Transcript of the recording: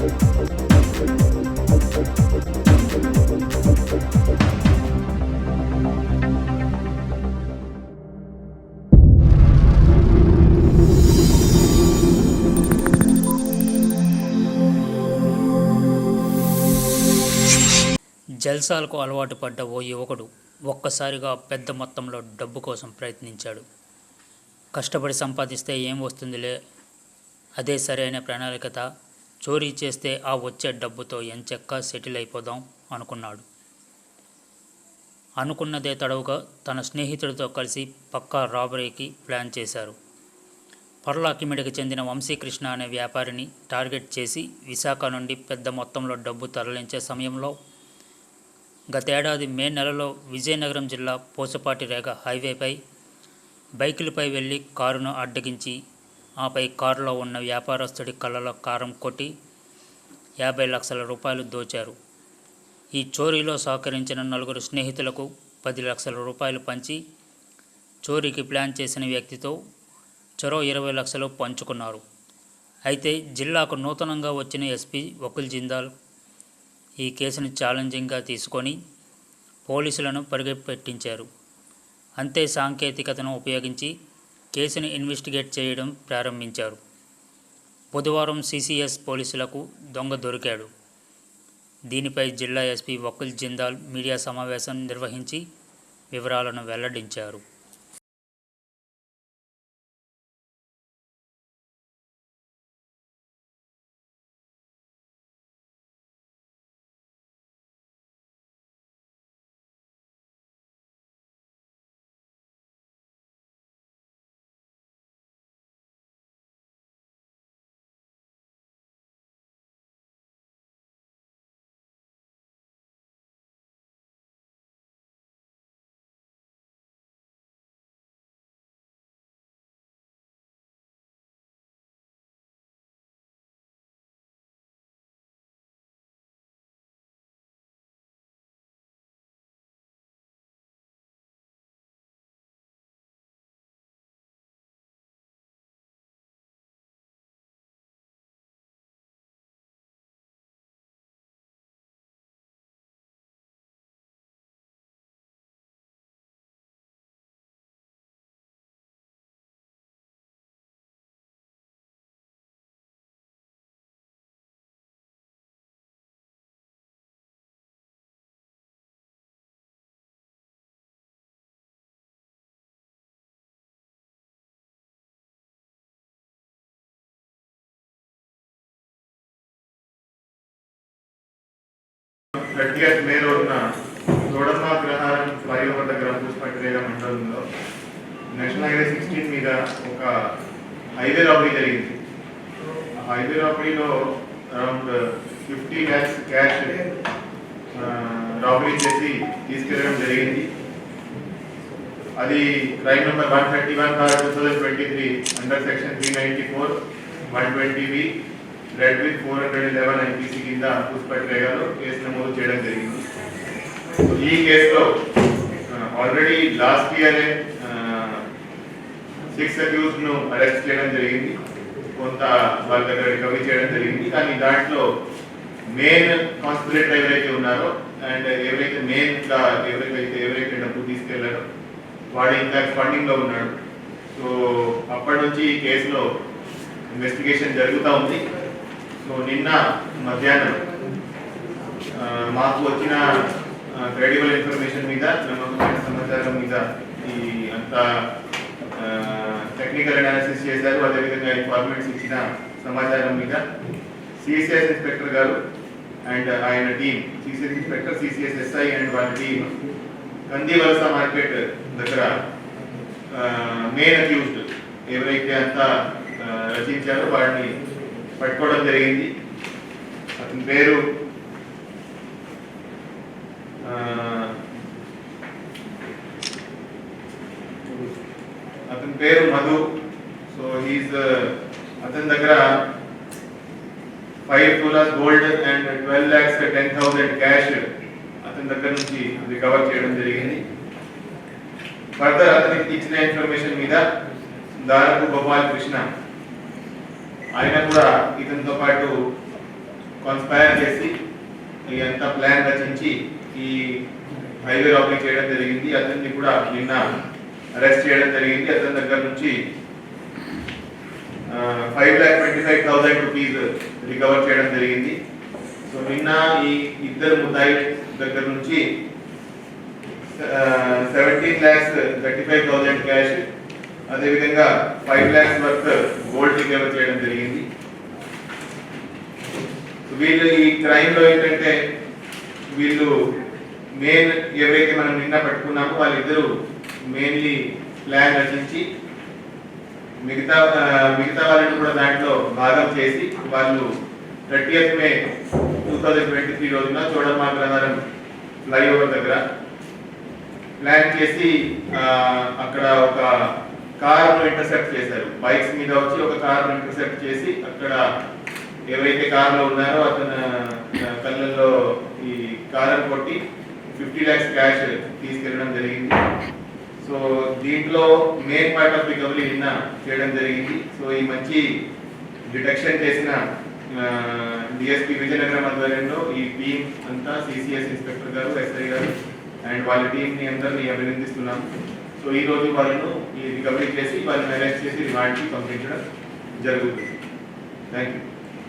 జల్సాలకు అలవాటు పడ్డ ఓ యువకుడు ఒక్కసారిగా పెద్ద మొత్తంలో డబ్బు కోసం ప్రయత్నించాడు. కష్టపడి సంపాదిస్తే ఏం వస్తుందిలే, అదే సరైన ప్రణాళికత, చోరీ చేస్తే ఆ వచ్చే డబ్బుతో ఎంచక్కా సెటిల్ అయిపోదాం అనుకున్నాడు. అనుకున్నదే తడవుగా తన స్నేహితుడితో కలిసి పక్కా రాబరీకి ప్లాన్ చేశారు. పర్లాకిమిడికి చెందిన వంశీకృష్ణ అనే వ్యాపారిని టార్గెట్ చేసి విశాఖ నుండి పెద్ద మొత్తంలో డబ్బు తరలించే సమయంలో గతేడాది మే నెలలో విజయనగరం జిల్లా పూసపాటి రేగ హైవేపై బైకులపై వెళ్లి కారును అడ్డగించి ఆపై కారులో ఉన్న వ్యాపారస్తుడి కళ్ళలో కారం కొట్టి 50 లక్షల రూపాయలు దోచారు. ఈ చోరీలో సహకరించిన నలుగురు స్నేహితులకు 10 లక్షల రూపాయలు పంచి చోరీకి ప్లాన్ చేసిన వ్యక్తితో చెరో 20 లక్షలు పంచుకున్నారు. అయితే జిల్లాకు నూతనంగా వచ్చిన ఎస్పీ వకుల్ జిందాల్ ఈ కేసును ఛాలెంజింగ్గా తీసుకొని పోలీసులను పరిగెట్టించారు. అంతే సాంకేతికతను ఉపయోగించి కేసును ఇన్వెస్టిగేట్ చేయడం ప్రారంభించారు. బుధవారం సిసిఎస్ పోలీసులకు దొంగ దొరికాడు. దీనిపై జిల్లా ఎస్పీ వకుల్ జిందాల్ మీడియా సమావేశం నిర్వహించి వివరాలను వెల్లడించారు. మే రోజున తోడమ్మ గ్రహారం ఫ్లైఓవర్ దగ్గర పూసపట్టిరేగ మండలంలో నేషనల్ హైవే 16 మీద ఒక హైవే రాబరీ జరిగింది. ఆ హైవే రాబరీలో అరౌండ్ 50 lakhs క్యాష్ రాబరీ చేసి తీసుకెళ్ళడం జరిగింది. అది crime number 131/2023 under section 394 120B read with 411 IPC కింద పూసపట్టిరేగలో కేసు నమోదు చేయడం జరిగింది. ఈ కేసులో ఆల్రెడీ లాస్ట్ ఇయర్ 6 అక్యూజ్డ్ ను అరెస్ట్ చేయడం జరిగింది. కొంత వాళ్ళ దగ్గర రికవరీ చేయడం జరిగింది. కానీ దాంట్లో మెయిన్ కాన్స్పిరేటర్ ఎవరైతే ఉన్నారో అండ్ ఎవరైతే మెయిన్ గా ఎవరైతే డబ్బు తీసుకెళ్లారో వాడు ఇంకా ఫండింగ్ లో ఉన్నాడు. సో అప్పటి నుంచి ఈ కేసులో ఇన్వెస్టిగేషన్ జరుగుతూ ఉంది. సో నిన్న మధ్యాహ్నం మాకు వచ్చిన క్రెడిబుల్ ఇన్ఫర్మేషన్ మీద, నమ్మకమైన సమాచారం మీద ఈ అంతా టెక్నికల్ అనాలిసిస్ చేశారు. అదేవిధంగా ఇన్ఫార్మేట్స్ ఇచ్చిన సమాచారం మీద సిసిఎస్ ఇన్స్పెక్టర్ గారు అండ్ ఆయన team, CCS inspector, CCS SI and వాళ్ళ టీం కందివలస మార్కెట్ దగ్గర మెయిన్ అక్యూజ్డ్ ఎవరైతే అంతా రచించారో వాడిని పట్టుకోవడం జరిగింది. అతని పేరు మధు. సో అతని దగ్గర 5 తులాస్ గోల్డ్ అండ్ 12,10,000 క్యాష్ అతని దగ్గర నుంచి రికవర్ చేయడం జరిగింది. ఫర్దర్ అతనికి ఇచ్చిన ఇన్ఫర్మేషన్ మీద దారపు గోపాల్ కృష్ణ, ఆయన కూడా ఇతనితో పాటు కాన్స్పైర్ చేసి ఇదంతా ప్లాన్ రచించి ఈ హైవే రాబరీ చేయడం జరిగింది. అతన్ని కూడా నిన్న అరెస్ట్ చేయడం జరిగింది. అతని దగ్గర నుంచి 5,25,000 రూపీస్ రికవర్ చేయడం జరిగింది. సో నిన్న ఈ ఇద్దరు ముద్దాయి దగ్గర నుంచి 17,35,000 క్యాష్, అదేవిధంగా 5 lakhs వర్త్ గోల్డ్ రికవర్ చేయడం జరిగింది. వీళ్ళు ఈ క్రైమ్ లో ఏంటంటే వీళ్ళు మెయిన్ ఏవైతే మనం నిన్న పట్టుకున్నామో వాళ్ళిద్దరూ మెయిన్లీ ప్లాన్ రచించి మిగతా వాళ్ళని కూడా దాంట్లో భాగం చేసి వాళ్ళు 30th May 2023 రోజున చోడమాగ్రహారం ఫ్లైఓవర్ దగ్గర ప్లాన్ చేసి అక్కడ ఒక కార్ను ఇంటర్సెప్ట్ చేశారు. బైక్స్ మీద వచ్చి ఒక కార్ను ఇంటర్సెప్ట్ చేసి అక్కడ ఎవరైతే కార్లో ఉన్నారో అతను కళ్ళల్లో ఈ కారును కొట్టి 50 lakhs క్యాష్ తీసుకెళ్ళడం జరిగింది. సో దీంట్లో మెయిన్ పార్ట్ ఆఫ్ రికవరీ నిన్న చేయడం జరిగింది. సో ఈ మంచి డిటెక్షన్ చేసిన డిఎస్పీ విజయనగరం ఆధ్వర్యంలో ఈ టీం అంతా సిసిఎస్ ఇన్స్పెక్టర్ గారు, ఎస్ఐ గారు అండ్ వాళ్ళ టీంని అందరినీ అభినందిస్తున్నాం. సో ఈ రోజు వాళ్ళను ఈ రికవరీ చేసి వాళ్ళని అరెస్ట్ చేసి రిమాండ్కి పంపించడం జరుగుతుంది. Thank you.